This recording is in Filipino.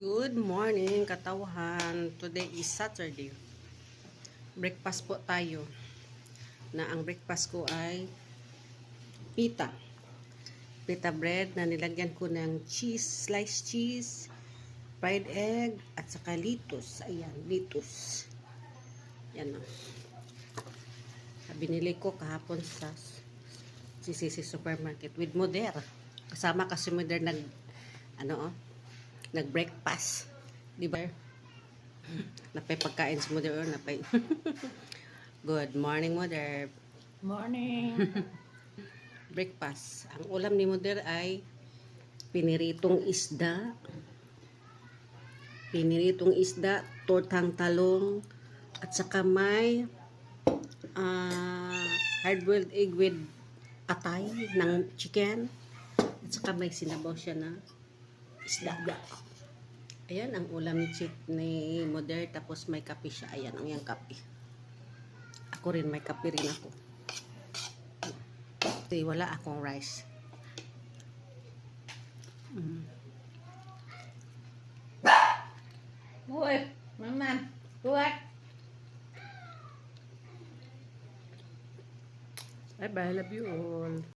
Good morning, katawhan. Today is Saturday. Breakfast po tayo. Na ang breakfast ko ay pita. Pita bread na nilagyan ko ng cheese, sliced cheese, fried egg, at saka litos. Ayan, litos. Yan o. Binili ko kahapon sa CCC Supermarket with Moder. Kasama kasi Moder nag-breakfast. Di ba? Napay pagkain sa Mother. Napay. Good morning, Mother. Morning. Breakfast. Ang ulam ni Mother ay piniritong isda, tortang talong, at saka may hard-boiled egg with atay ng chicken. At saka may sinabaw siya na isda. Ayan ang ulam ni Mother. Tapos may kape siya. Ayan ang yung kape. Ako rin may kape rin ako. Kasi wala akong rice. Uy, mama, kuat. Bye bye. Love you all.